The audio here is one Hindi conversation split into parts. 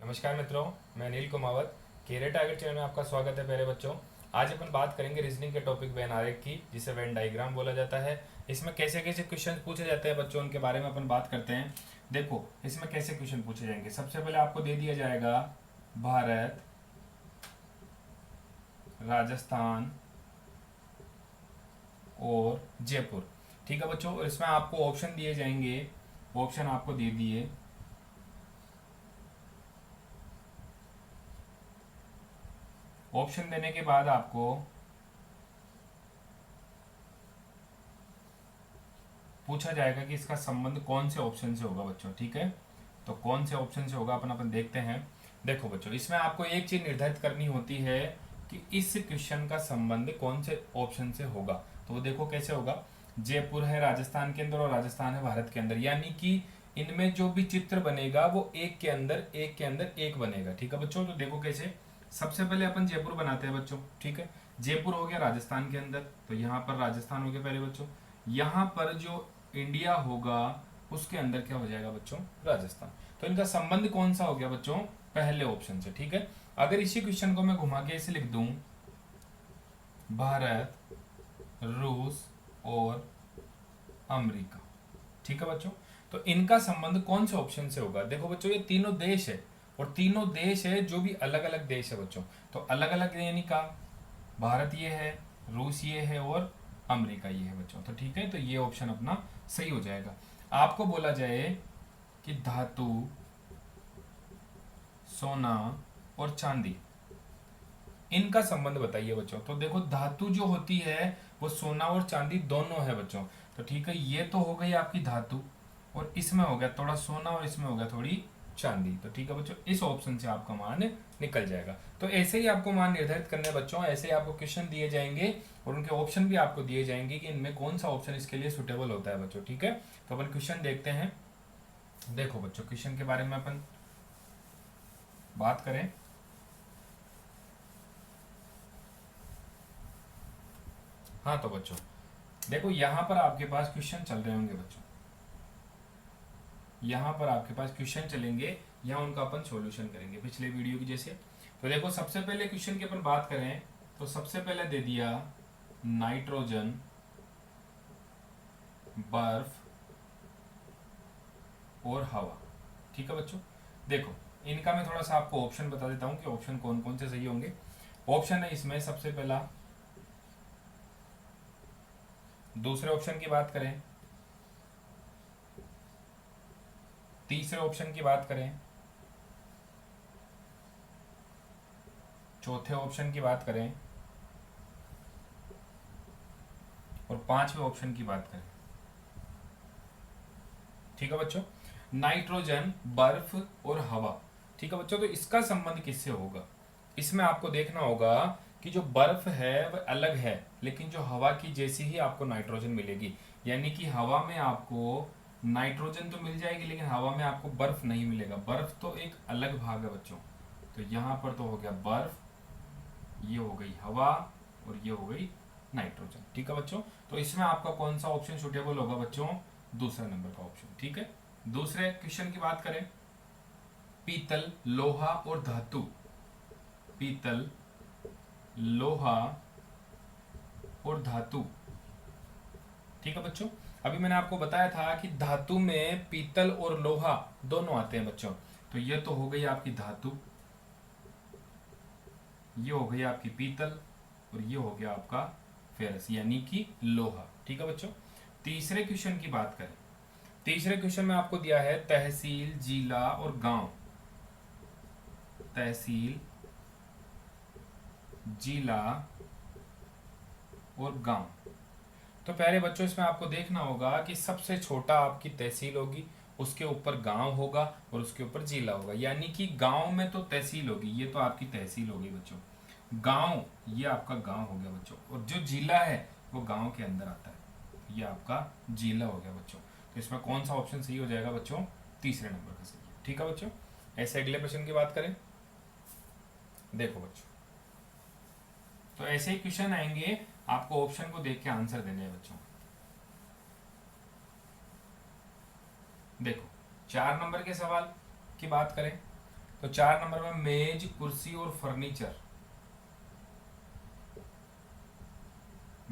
नमस्कार मित्रों, मैं Anil Kumawat. Career target channel में आपका स्वागत है। प्यारे बच्चों, आज अपन बात करेंगे रीजनिंग के टॉपिक वेन आरेख की, जिसे वेन डायग्राम बोला जाता है। इसमें कैसे कैसे क्वेश्चन पूछे जाते हैं बच्चों, उनके बारे में अपन बात करते हैं। देखो, इसमें कैसे क्वेश्चन पूछे जाएंगे। सबसे पहले आपको दे दिया जाएगा भारत, राजस्थान और जयपुर। ठीक है बच्चों, और इसमें आपको ऑप्शन दिए जाएंगे। ऑप्शन आपको दे दिए। ऑप्शन देने के बाद आपको पूछा जाएगा कि इसका संबंध कौन से ऑप्शन से होगा बच्चों। ठीक है, तो कौन से ऑप्शन से होगा अपन अपन देखते हैं। देखो बच्चों, इसमें आपको एक चीज निर्धारित करनी होती है कि इस क्वेश्चन का संबंध कौन से ऑप्शन से होगा। तो वो देखो कैसे होगा। जयपुर है राजस्थान के अंदर और राजस्थान है भारत के अंदर, यानी कि इनमें जो भी चित्र बनेगा वो एक के अंदर एक के अंदर एक बनेगा। ठीक है बच्चों, तो देखो कैसे। सबसे पहले अपन जयपुर बनाते हैं बच्चों। ठीक है, जयपुर हो गया राजस्थान के अंदर, तो यहाँ पर राजस्थान हो गया पहले बच्चों। यहाँ पर जो इंडिया होगा उसके अंदर क्या हो जाएगा बच्चों, राजस्थान। तो इनका संबंध कौन सा हो गया बच्चों, पहले ऑप्शन से। ठीक है, अगर इसी क्वेश्चन को मैं घुमा के ऐसे लिख दूं, भारत, रूस और अमेरिका। ठीक है बच्चों, तो इनका संबंध कौन से ऑप्शन से होगा। देखो बच्चों, ये तीनों देश है, और तीनों देश है जो भी अलग अलग देश है बच्चों। तो अलग अलग यानी का भारत ये है, रूस ये है और अमेरिका ये है बच्चों। तो ठीक है, तो ये ऑप्शन अपना सही हो जाएगा। आपको बोला जाए कि धातु, सोना और चांदी, इनका संबंध बताइए बच्चों। तो देखो, धातु जो होती है वो सोना और चांदी दोनों है बच्चों। तो ठीक है, ये तो हो गई आपकी धातु, और इसमें हो गया थोड़ा सोना और इसमें हो गया थोड़ी चांदी। तो ठीक है बच्चों, इस ऑप्शन से आपका मान निकल जाएगा। तो ऐसे ही आपको मान निर्धारित करने हैं बच्चों। ऐसे ही आपको क्वेश्चन दिए जाएंगे और उनके ऑप्शन भी आपको दिए जाएंगे कि इनमें कौन सा ऑप्शन इसके लिए सुटेबल होता है बच्चों। ठीक है, तो अपन क्वेश्चन देखते हैं। देखो बच्चों, क्वेश्चन के बारे में अपन बात करें। हाँ तो बच्चों देखो, यहां पर आपके पास क्वेश्चन चल रहे होंगे बच्चों। यहाँ पर आपके पास क्वेश्चन चलेंगे, यहाँ उनका अपन सॉल्यूशन करेंगे पिछले वीडियो की जैसे। तो देखो, सबसे पहले क्वेश्चन की अपन बात करें तो सबसे पहले दे दिया नाइट्रोजन, बर्फ और हवा। ठीक है बच्चों, देखो इनका मैं थोड़ा सा आपको ऑप्शन बता देता हूं कि ऑप्शन कौन कौन से सही होंगे। ऑप्शन है इसमें सबसे पहला, दूसरे ऑप्शन की बात करें, तीसरे ऑप्शन की बात करें, चौथे ऑप्शन की बात करें और पांचवें ऑप्शन की बात करें। ठीक है बच्चों, नाइट्रोजन, बर्फ और हवा। ठीक है बच्चों, तो इसका संबंध किससे होगा। इसमें आपको देखना होगा कि जो बर्फ है वह अलग है, लेकिन जो हवा की जैसी ही आपको नाइट्रोजन मिलेगी। यानी कि हवा में आपको नाइट्रोजन तो मिल जाएगी, लेकिन हवा में आपको बर्फ नहीं मिलेगा। बर्फ तो एक अलग भाग है बच्चों। तो यहां पर तो हो गया बर्फ, ये हो गई हवा और ये हो गई नाइट्रोजन। ठीक है बच्चों, तो इसमें आपका कौन सा ऑप्शन सुटेबल होगा बच्चों, दूसरा नंबर का ऑप्शन। ठीक है, दूसरे क्वेश्चन की बात करें, पीतल, लोहा और धातु। पीतल, लोहा और धातु। ठीक है बच्चों, अभी मैंने आपको बताया था कि धातु में पीतल और लोहा दोनों आते हैं बच्चों। तो ये तो हो गई आपकी धातु, ये हो गई आपकी पीतल और ये हो गया आपका फेरस यानी कि लोहा। ठीक है बच्चों, तीसरे क्वेश्चन की बात करें। तीसरे क्वेश्चन में आपको दिया है तहसील, जिला और गांव। तहसील, जिला और गांव। तो प्यारे बच्चों, इसमें आपको देखना होगा कि सबसे छोटा आपकी तहसील होगी, उसके ऊपर गांव होगा और उसके ऊपर जिला होगा। यानी कि गांव में तो तहसील होगी, ये तो आपकी तहसील होगी बच्चों। गांव, ये आपका गांव हो गया बच्चों, और जो जिला है वो गांव के अंदर आता है, ये आपका जिला हो गया बच्चों। तो इसमें कौन सा ऑप्शन सही हो जाएगा बच्चों, तीसरे नंबर का सही है। ठीक है बच्चों, ऐसे अगले प्रश्न की बात करें। देखो बच्चों, तो ऐसे ही क्वेश्चन आएंगे, आपको ऑप्शन को देख के आंसर देने हैं बच्चों। देखो, 4 नंबर के सवाल की बात करें तो 4 नंबर में मेज, कुर्सी और फर्नीचर।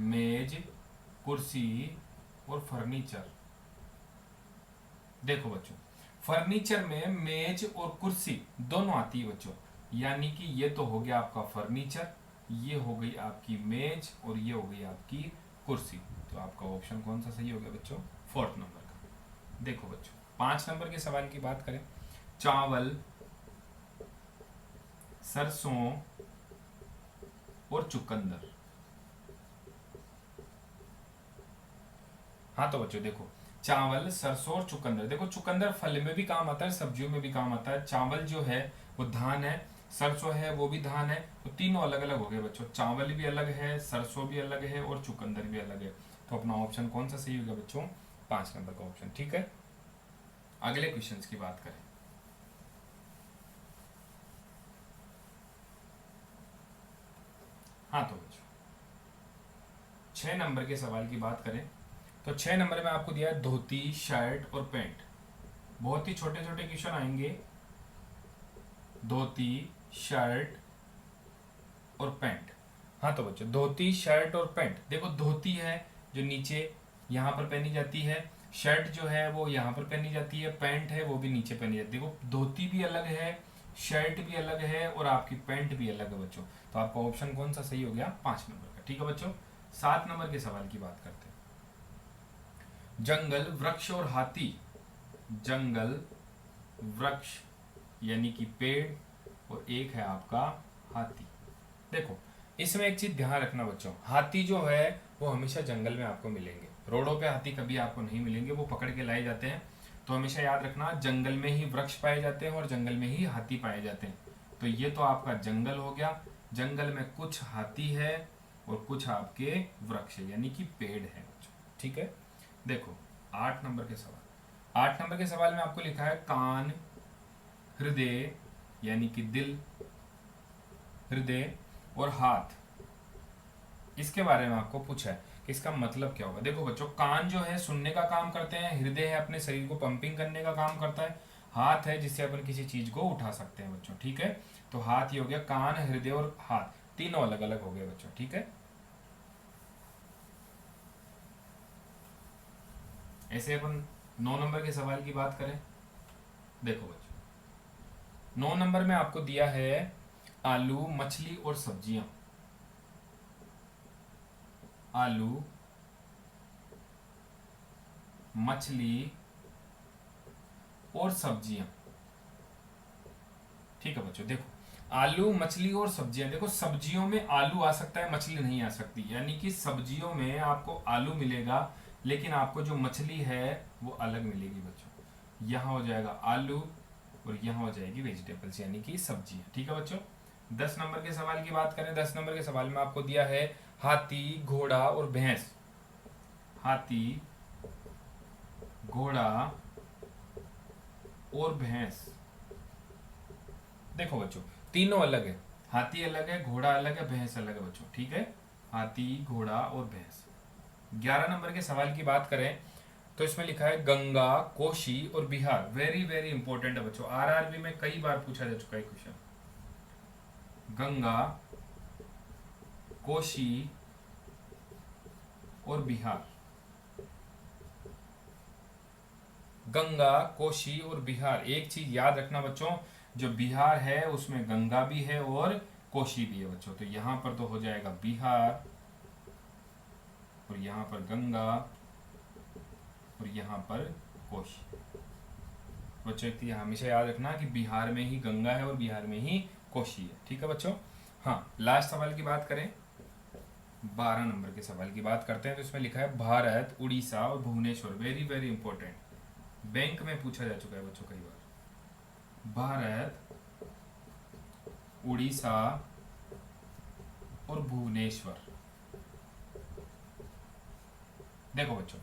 मेज, कुर्सी और फर्नीचर। देखो बच्चों, फर्नीचर में मेज और कुर्सी दोनों आती है बच्चों, यानी कि ये तो हो गया आपका फर्नीचर, ये हो गई आपकी मेज और ये हो गई आपकी कुर्सी। तो आपका ऑप्शन कौन सा सही हो गया बच्चों? 4th नंबर का। देखो बच्चों, 5 नंबर के सवाल की बात करें, चावल, सरसों और चुकंदर। हाँ तो बच्चों देखो, चावल, सरसों और चुकंदर। देखो चुकंदर फल में भी काम आता है, सब्जियों में भी काम आता है। चावल जो है वो धान है, सरसों है वो भी धान है, तो तीनों अलग अलग हो गए बच्चों। चावल भी अलग है, सरसों भी अलग है और चुकंदर भी अलग है। तो अपना ऑप्शन कौन सा सही होगा बच्चों? 5 नंबर का ऑप्शन। ठीक है, अगले क्वेश्चन की बात करें। हाँ तो बच्चों 6 नंबर के सवाल की बात करें, तो 6 नंबर में आपको दिया है धोती, शर्ट और पैंट। बहुत ही छोटे छोटे क्वेश्चन आएंगे। धोती, शर्ट और पैंट। हाँ तो बच्चों, धोती, शर्ट और पैंट। देखो धोती है जो नीचे यहाँ पर पहनी जाती है, शर्ट जो है वो यहाँ पर पहनी जाती है, पैंट है वो भी नीचे पहनी जाती है। देखो धोती भी अलग है, शर्ट भी अलग है और आपकी पैंट भी अलग है बच्चों। तो आपका ऑप्शन कौन सा सही हो गया? 5 नंबर का। ठीक है बच्चों, 7 नंबर के सवाल की बात करते हैं। जंगल, वृक्ष और हाथी। जंगल, वृक्ष यानी कि पेड़, और एक है आपका हाथी। देखो इसमें एक चीज ध्यान रखना बच्चों, हाथी जो है वो हमेशा जंगल में आपको मिलेंगे, रोडों पे हाथी कभी आपको नहीं मिलेंगे, वो पकड़ के लाए जाते हैं। तो हमेशा याद रखना, जंगल में ही वृक्ष पाए जाते हैं और जंगल में ही हाथी पाए जाते हैं। तो ये तो आपका जंगल हो गया, जंगल में कुछ हाथी है और कुछ आपके वृक्ष है यानी कि पेड़ है बच्चों। ठीक है, देखो 8 नंबर के सवाल। 8 नंबर के सवाल में आपको लिखा है कान, हृदय यानी कि दिल, हृदय और हाथ। इसके बारे में आपको पूछा है कि इसका मतलब क्या होगा। देखो बच्चों, कान जो है सुनने का काम करते हैं, हृदय है अपने शरीर को पंपिंग करने का काम करता है, हाथ है जिससे अपन किसी चीज को उठा सकते हैं बच्चों। ठीक है, तो हाथ ही हो गया, कान, हृदय और हाथ तीनों अलग अलग हो गए बच्चों। ठीक है, ऐसे अपन 9 नंबर के सवाल की बात करें। देखो बच्चों, 9 नंबर में आपको दिया है आलू, मछली और सब्जियां। आलू, मछली और सब्जियां। ठीक है बच्चों, देखो आलू, मछली और सब्जियां। देखो सब्जियों में आलू आ सकता है, मछली नहीं आ सकती, यानी कि सब्जियों में आपको आलू मिलेगा लेकिन आपको जो मछली है वो अलग मिलेगी बच्चों। यहाँ हो जाएगा आलू और यहाँ हो जाएगी वेजिटेबल्स यानी कि सब्जियां। ठीक है बच्चों, 10 नंबर के सवाल की बात करें। 10 नंबर के सवाल में आपको दिया है हाथी, घोड़ा और भैंस। हाथी, घोड़ा और भैंस। देखो बच्चों, तीनों अलग है, हाथी अलग है, घोड़ा अलग है, भैंस अलग है बच्चों। ठीक है, हाथी, घोड़ा और भैंस। 11 नंबर के सवाल की बात करें तो इसमें लिखा है गंगा, कोशी और बिहार। वेरी वेरी इंपॉर्टेंट है बच्चों, आरआरबी में कई बार पूछा जा चुका है क्वेश्चन। गंगा, कोशी और बिहार। गंगा, कोशी और बिहार। एक चीज याद रखना बच्चों, जो बिहार है उसमें गंगा भी है और कोशी भी है बच्चों। तो यहां पर तो हो जाएगा बिहार और यहां पर गंगा और यहां पर कोशी। बच्चों एक चीज हमेशा याद रखना कि बिहार में ही गंगा है और बिहार में ही कोशी है। ठीक है बच्चों, हाँ लास्ट सवाल की बात करें, 12 नंबर के सवाल की बात करते हैं। तो इसमें लिखा है भारत, उड़ीसा और Bhubaneswar. Very very important, bank में पूछा जा चुका है बच्चों कई बार। भारत, उड़ीसा और भुवनेश्वर। देखो बच्चों,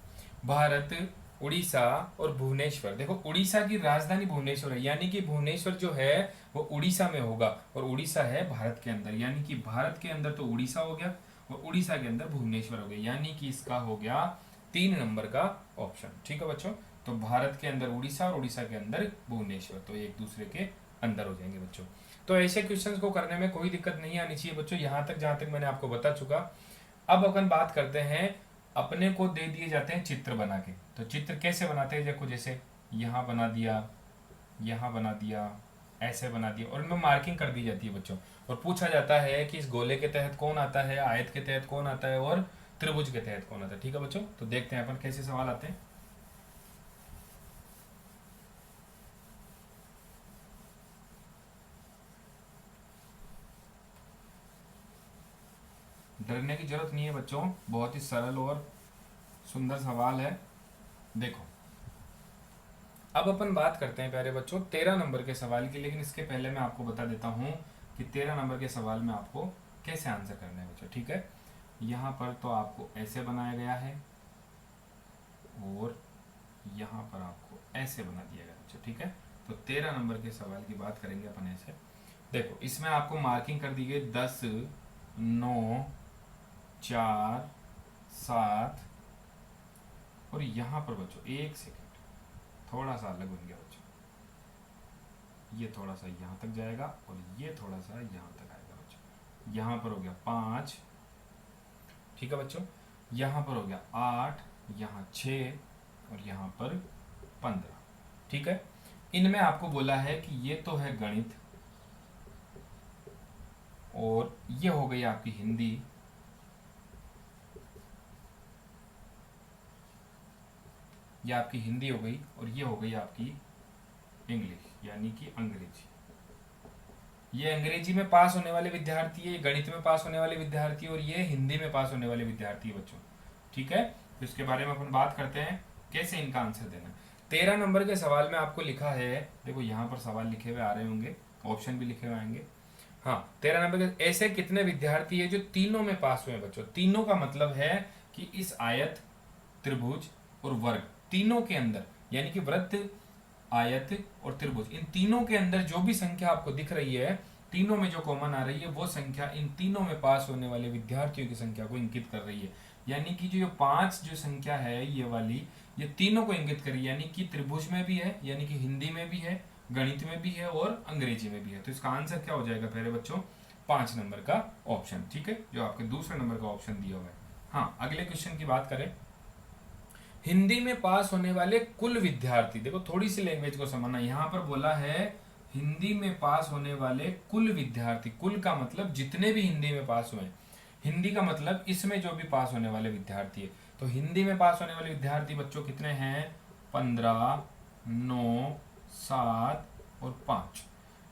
भारत, उड़ीसा और भुवनेश्वर। देखो उड़ीसा की राजधानी भुवनेश्वर है, यानी कि भुवनेश्वर जो है वो उड़ीसा में होगा और उड़ीसा है भारत के अंदर, यानी कि भारत के अंदर तो उड़ीसा हो गया और उड़ीसा के अंदर भुवनेश्वर हो गया, यानी कि इसका हो गया 3 नंबर का ऑप्शन। ठीक है बच्चों, तो भारत के अंदर उड़ीसा और उड़ीसा के अंदर भुवनेश्वर, तो एक दूसरे के अंदर हो जाएंगे बच्चों। तो ऐसे क्वेश्चंस को करने में कोई दिक्कत नहीं आनी चाहिए बच्चों, यहाँ तक जहाँ तक मैंने आपको बता चुका। अब अपन बात करते हैं, अपने को दे दिए जाते हैं चित्र बना के, तो चित्र कैसे बनाते हैं, देखो जैसे यहाँ बना दिया, यहाँ बना दिया, ऐसे बना दिया, और इनमें मार्किंग कर दी जाती है बच्चों। और पूछा जाता है कि इस गोले के तहत कौन आता है, आयत के तहत कौन आता है और त्रिभुज के तहत कौन आता है। ठीक है बच्चों, तो देखते हैं अपन कैसे सवाल आते हैं। डरने की जरूरत नहीं है बच्चों, बहुत ही सरल और सुंदर सवाल है। देखो अब अपन बात करते हैं प्यारे बच्चों 13 नंबर के सवाल की, लेकिन इसके पहले मैं आपको बता देता हूँ कि 13 नंबर के सवाल में आपको कैसे आंसर करना है बच्चों। ठीक है, यहाँ पर तो आपको ऐसे बनाया गया है और यहाँ पर आपको ऐसे बना दिया गया बच्चों। ठीक है, तो 13 नंबर के सवाल की बात करेंगे अपन ऐसे। देखो इसमें आपको मार्किंग कर दी गई 10, 9, 4, 7, और यहाँ पर बच्चों एक सेकेंड थोड़ा सा अलग बन गया बच्चों, ये थोड़ा सा यहाँ तक जाएगा और ये थोड़ा सा यहाँ तक आएगा बच्चों। यहाँ पर हो गया 5, ठीक है बच्चों, यहाँ पर हो गया 8, यहाँ 6 और यहाँ पर 15। ठीक है, इनमें आपको बोला है कि ये तो है गणित और ये हो गई आपकी हिंदी, ये आपकी हिंदी हो गई और ये हो गई आपकी इंग्लिश यानी कि अंग्रेजी। ये अंग्रेजी में पास होने वाले विद्यार्थी है, ये गणित में पास होने वाले विद्यार्थी और ये हिंदी में पास होने वाले विद्यार्थी है बच्चों। ठीक है, तो इसके बारे में अपन बात करते हैं कैसे इनका आंसर देना। 13 नंबर के सवाल में आपको लिखा है, देखो यहाँ पर सवाल लिखे हुए आ रहे होंगे, ऑप्शन भी लिखे हुए आएंगे। हाँ, 13 नंबर के ऐसे कितने विद्यार्थी है जो तीनों में पास हुए हैं बच्चों। तीनों का मतलब है कि इस आयत, त्रिभुज और वर्ग तीनों के अंदर, यानी कि वृत्त, आयत और त्रिभुज, इन तीनों के अंदर जो भी संख्या आपको दिख रही है, तीनों में जो कॉमन आ रही है वो संख्या इन तीनों में पास होने वाले विद्यार्थियों की संख्या को इंगित कर रही है। यानी कि जो 5 जो संख्या है ये वाली, ये तीनों को इंगित कर रही है, यानी कि त्रिभुज में भी है, यानी कि हिंदी में भी है, गणित में भी है और अंग्रेजी में भी है। तो इसका आंसर क्या हो जाएगा प्यारे बच्चों, 5 नंबर का ऑप्शन। ठीक है, जो आपके दूसरे नंबर का ऑप्शन दिया हुआ है। हाँ, अगले क्वेश्चन की बात करें, हिंदी में पास होने वाले कुल विद्यार्थी, देखो थोड़ी सी लैंग्वेज को समझना, यहाँ पर बोला है हिंदी में पास होने वाले कुल विद्यार्थी, कुल का मतलब जितने भी हिंदी में पास हुए, हिंदी का मतलब इसमें जो भी पास होने वाले विद्यार्थी है। तो हिंदी में पास होने वाले विद्यार्थी बच्चों कितने हैं, 15, 9, 7 और 5।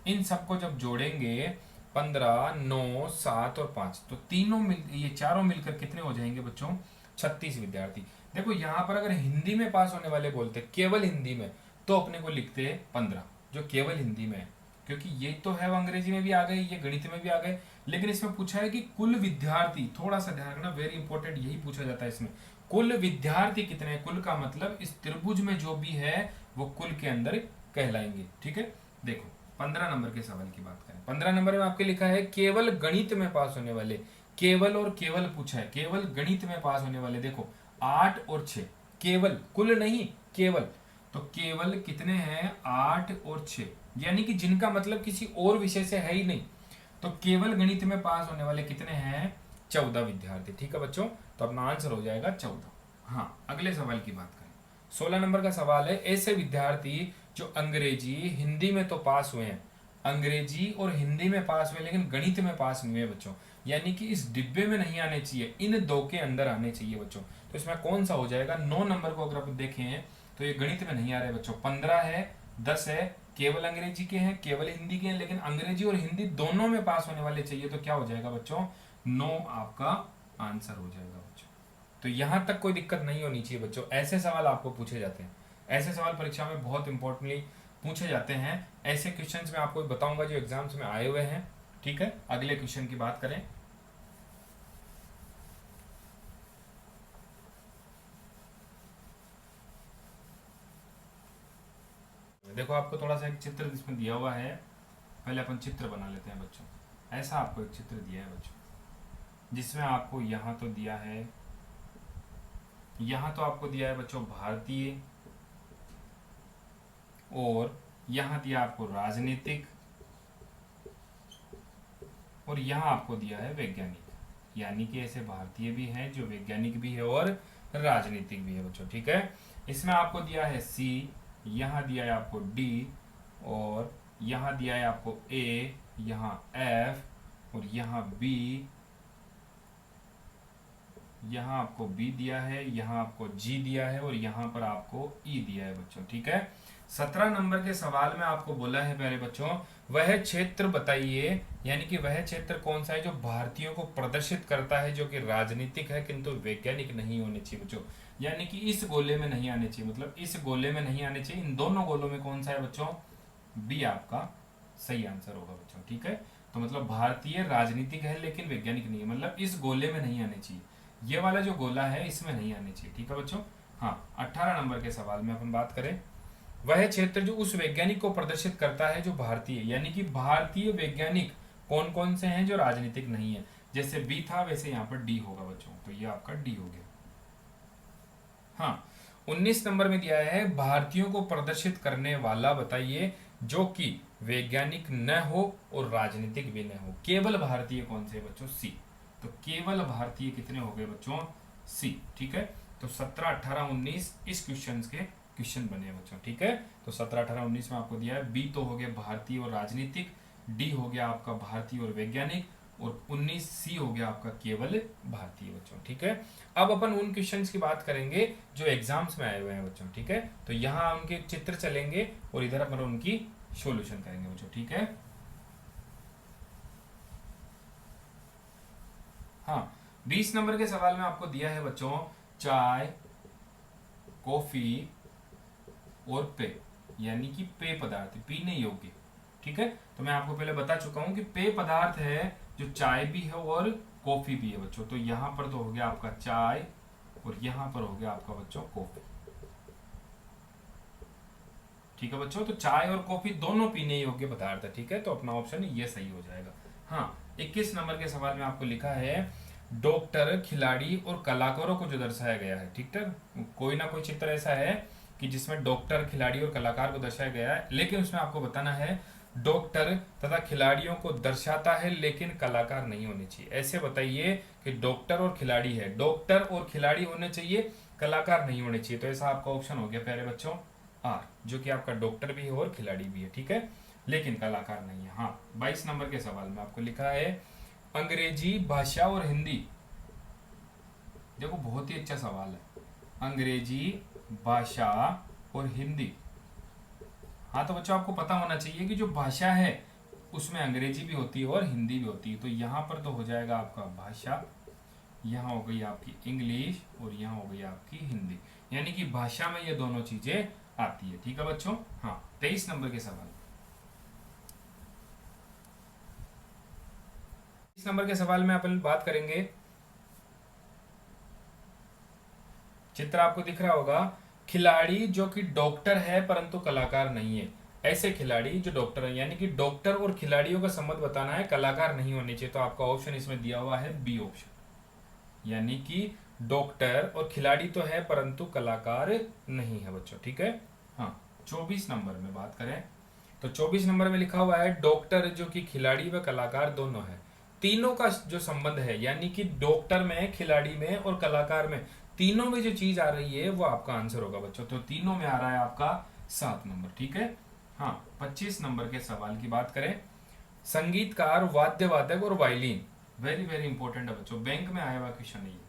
इन सबको जब जोड़ेंगे 15, 9, 7 और 5, तो तीनों मिल, ये चारों मिलकर कितने हो जाएंगे बच्चों, 36 विद्यार्थी। देखो यहाँ पर अगर हिंदी में पास होने वाले बोलते केवल हिंदी में, तो अपने को लिखते 15, जो केवल हिंदी में है, क्योंकि ये तो है वो अंग्रेजी में भी आ गए, ये गणित में भी आ गए। लेकिन इसमें पूछा है कि कुल विद्यार्थी, थोड़ा सा ध्यान रखना, वेरी इंपॉर्टेंट, यही पूछा जाता है इसमें, कुल विद्यार्थी कितने हैं। कुल का मतलब इस त्रिभुज में जो भी है वो कुल के अंदर कहलाएंगे। ठीक है, देखो 15 नंबर के सवाल की बात करें, 15 नंबर में आपके लिखा है केवल गणित में पास होने वाले, केवल और केवल पूछा है, केवल गणित में पास होने वाले, देखो 8 और 6, केवल, कुल नहीं, केवल। तो केवल कितने हैं, 8 और 6, यानी कि जिनका मतलब किसी और विषय से है ही नहीं। तो केवल गणित में पास होने वाले कितने हैं, 14 विद्यार्थी। ठीक है बच्चों, तो अपना आंसर हो जाएगा 14। हाँ, अगले सवाल की बात करें, 16 नंबर का सवाल है, ऐसे विद्यार्थी जो अंग्रेजी, हिंदी में तो पास हुए हैं, अंग्रेजी और हिंदी में पास हुए लेकिन गणित में पास नहीं हुए बच्चों, यानी कि इस डिब्बे में नहीं आने चाहिए, इन दो के अंदर आने चाहिए बच्चों। तो इसमें कौन सा हो जाएगा, 9 नंबर को अगर आप देखें तो ये गणित में नहीं आ रहे बच्चों, 15 है, 10 है, केवल अंग्रेजी के हैं, केवल हिंदी के हैं, लेकिन अंग्रेजी और हिंदी दोनों में पास होने वाले चाहिए, तो क्या हो जाएगा बच्चों, 9 आपका आंसर हो जाएगा बच्चों। तो यहां तक कोई दिक्कत नहीं होनी चाहिए बच्चों, ऐसे सवाल आपको पूछे जाते हैं, ऐसे सवाल परीक्षा में बहुत इंपॉर्टेंटली पूछे जाते हैं। ऐसे क्वेश्चंस मैं आपको बताऊंगा जो एग्जाम्स में आए हुए हैं। ठीक है, अगले क्वेश्चन की बात करें, देखो आपको थोड़ा सा एक चित्र इसमें दिया हुआ है, पहले अपन चित्र बना लेते हैं बच्चों। ऐसा आपको एक चित्र दिया है बच्चों, जिसमें आपको यहाँ तो दिया है, यहाँ तो आपको दिया है बच्चों भारतीय, और यहां दिया आपको राजनीतिक, और यहां आपको दिया है वैज्ञानिक। यानी कि ऐसे भारतीय भी हैं जो वैज्ञानिक भी है और राजनीतिक भी है बच्चों, ठीक है। इसमें आपको दिया है सी, यहां दिया है आपको डी, और यहां दिया है आपको ए, यहां एफ, और यहां बी, यहां आपको बी दिया है, यहां आपको जी दिया है, और यहां पर आपको ई दिया है बच्चों, ठीक है। 17 नंबर के सवाल में आपको बोला है प्यारे बच्चों, वह क्षेत्र बताइए, यानी कि वह क्षेत्र कौन सा है जो भारतीयों को प्रदर्शित करता है, जो कि राजनीतिक है किंतु वैज्ञानिक नहीं होने चाहिए बच्चों। यानी कि इस गोले में नहीं आने चाहिए, मतलब इस गोले में नहीं आने चाहिए। इन दोनों गोलों में कौन सा है बच्चों? बी आपका सही आंसर होगा बच्चों, ठीक है। तो मतलब भारतीय राजनीतिक है लेकिन वैज्ञानिक नहीं है, मतलब इस गोले में नहीं आने चाहिए। ये वाला जो गोला है इसमें नहीं आने चाहिए, ठीक है बच्चों। हाँ, 18 नंबर के सवाल में अपन बात करें, वह क्षेत्र जो उस वैज्ञानिक को प्रदर्शित करता है जो भारतीय, यानी कि भारतीय वैज्ञानिक कौन कौन से हैं जो राजनीतिक नहीं है। जैसे बी था वैसे यहाँ पर डी होगा बच्चों, तो ये आपका डी हो गया। हाँ, 19 नंबर में दिया है, भारतीयों को प्रदर्शित करने वाला बताइए जो कि वैज्ञानिक न हो और राजनीतिक भी न हो। केवल भारतीय कौन से बच्चों? सी। तो केवल भारतीय कितने हो गए बच्चों? सी, ठीक है। तो 17, 18, 19 इस क्वेश्चन के क्वेश्चन बने बच्चों, ठीक है। तो 17, 18, 19 में आपको दिया है, बी तो हो गया भारतीय और राजनीतिक, डी हो गया आपका भारतीय और वैज्ञानिक, और 19 सी हो गया आपका केवल भारतीय बच्चों, ठीक है। अब अपन उन क्वेश्चंस की बात करेंगे जो एग्जाम्स में आए हुए हैं बच्चों, ठीक है। तो यहाँ उनके चित्र चलेंगे और इधर अपन उनकी सॉल्यूशन करेंगे बच्चों, ठीक है। हाँ, 20 नंबर के सवाल में आपको दिया है बच्चों, चाय, कॉफी और पेय, यानी कि पेय पदार्थ, पीने योग्य, ठीक है। तो मैं आपको पहले बता चुका हूं कि पेय पदार्थ है जो चाय भी है और कॉफी भी है बच्चों। तो यहां पर तो हो गया आपका चाय और यहां पर हो गया आपका बच्चों कॉफी, ठीक है बच्चों। तो चाय और कॉफी दोनों पीने योग्य पदार्थ है, ठीक है। तो अपना ऑप्शन ये सही हो जाएगा। हाँ, 21 नंबर के सवाल में आपको लिखा है, डॉक्टर, खिलाड़ी और कलाकारों को जो दर्शाया गया है, ठीक है। कोई ना कोई चित्र ऐसा है कि जिसमें डॉक्टर, खिलाड़ी और कलाकार को दर्शाया गया है, लेकिन उसमें आपको बताना है डॉक्टर तथा खिलाड़ियों को दर्शाता है लेकिन कलाकार नहीं होने चाहिए। ऐसे बताइए कि डॉक्टर और खिलाड़ी है, डॉक्टर और खिलाड़ी होने चाहिए, कलाकार नहीं होने चाहिए। तो ऐसा आपका ऑप्शन हो गया प्यारे बच्चों आर, जो कि आपका डॉक्टर भी है और खिलाड़ी भी है, ठीक है, लेकिन कलाकार नहीं है। हाँ, 22 नंबर के सवाल में आपको लिखा है, अंग्रेजी भाषा और हिंदी, देखो बहुत ही अच्छा सवाल है, अंग्रेजी भाषा और हिंदी। हाँ, तो बच्चों आपको पता होना चाहिए कि जो भाषा है उसमें अंग्रेजी भी होती है और हिंदी भी होती है। तो यहाँ पर तो हो जाएगा आपका भाषा, यहाँ हो गई आपकी इंग्लिश, और यहाँ हो गई आपकी हिंदी, यानी कि भाषा में ये दोनों चीजें आती है, ठीक है बच्चों। हाँ, 23 नंबर के सवाल, 23 नंबर के सवाल में अपन बात करेंगे, चित्र आपको दिख रहा होगा, खिलाड़ी जो कि डॉक्टर है परंतु कलाकार नहीं है। ऐसे खिलाड़ी जो डॉक्टर है, यानी कि डॉक्टर और खिलाड़ियों का संबंध बताना है, कलाकार नहीं होने चाहिए। तो आपका ऑप्शन इसमें दिया हुआ है बी ऑप्शन, यानी कि डॉक्टर और खिलाड़ी तो है परंतु कलाकार नहीं है बच्चों, ठीक है। हाँ, 24 नंबर में बात करें तो 24 नंबर में लिखा हुआ है, डॉक्टर जो कि खिलाड़ी व कलाकार दोनों है, तीनों का जो संबंध है, यानी कि डॉक्टर में, खिलाड़ी में और कलाकार में, तीनों में जो चीज आ रही है वो आपका आंसर होगा बच्चों। तो तीनों में आ रहा है आपका 7 नंबर, ठीक है। हाँ, 25 नंबर के सवाल की बात करें, संगीतकार, वाद्य वादक और वायलिन, वेरी वेरी इंपॉर्टेंट है बच्चों, बैंक में आया हुआ क्वेश्चन है ये।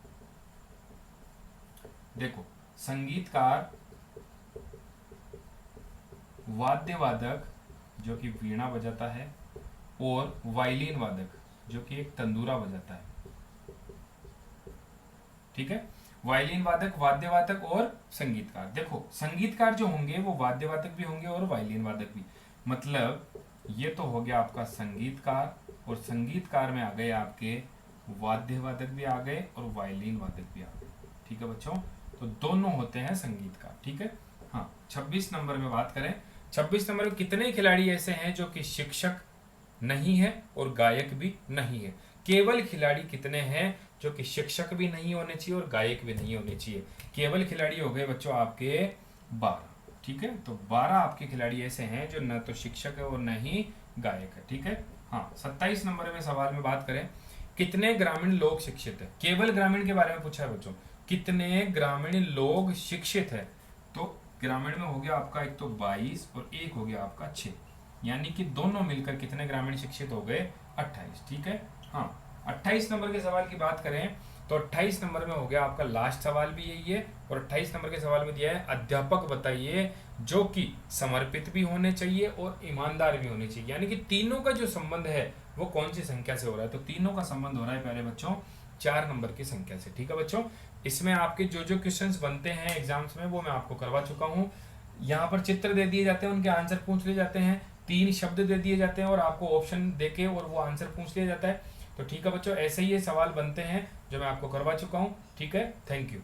देखो, संगीतकार, वाद्य वादक जो कि वीणा बजाता है, और वायलिन वादक जो कि एक तंदूरा बजाता है, ठीक है। वायलिन वादक, वाद्य वादक और संगीतकार। देखो, संगीतकार जो होंगे वो वाद्य वादक भी होंगे और वायलिन वादक भी, मतलब ये तो हो गया आपका संगीतकार, और संगीतकार में आ गए आपके वाद्य वादक भी आ गए और वायलिन वादक भी आ गए, ठीक है बच्चों। तो दोनों होते हैं संगीतकार, ठीक है। हाँ, 26 नंबर में बात करें, 26 नंबर में कितने खिलाड़ी ऐसे हैं जो कि शिक्षक नहीं है और गायक भी नहीं है। केवल खिलाड़ी कितने हैं जो कि शिक्षक भी नहीं होने चाहिए और गायक भी नहीं होने चाहिए। केवल खिलाड़ी हो गए बच्चों आपके 12, ठीक है, तो 12 आपके खिलाड़ी ऐसे हैं जो न तो शिक्षक है और न ही गायक है। ठीक है। हाँ, 27 नंबर में सवाल में बात करें, कितने ग्रामीण लोग शिक्षित है? केवल ग्रामीण के बारे में पूछा है बच्चों, कितने ग्रामीण लोग शिक्षित है? तो ग्रामीण में हो गया आपका एक तो 22 और एक हो गया आपका 6, यानी कि दोनों मिलकर कितने ग्रामीण शिक्षित हो गए? 28। ठीक है। हाँ, 28 नंबर के सवाल की बात करें तो 28 नंबर में हो गया आपका लास्ट सवाल भी यही है, और 28 नंबर के सवाल में दिया है अध्यापक बताइए जो कि समर्पित भी होने चाहिए और ईमानदार भी होने चाहिए, यानी कि तीनों का जो संबंध है वो कौन सी संख्या से हो रहा है? तो तीनों का संबंध हो रहा है पहले बच्चों 4 नंबर की संख्या से। ठीक है बच्चों, इसमें आपके जो जो क्वेश्चंस बनते हैं एग्जाम्स में वो मैं आपको करवा चुका हूँ। यहाँ पर चित्र दे दिए जाते हैं, उनके आंसर पूछ लिए जाते हैं, 3 शब्द दे दिए जाते हैं और आपको ऑप्शन देके और वो आंसर पूछ लिया जाता है। तो ठीक है बच्चों, ऐसे ही ये सवाल बनते हैं जो मैं आपको करवा चुका हूँ। ठीक है, थैंक यू।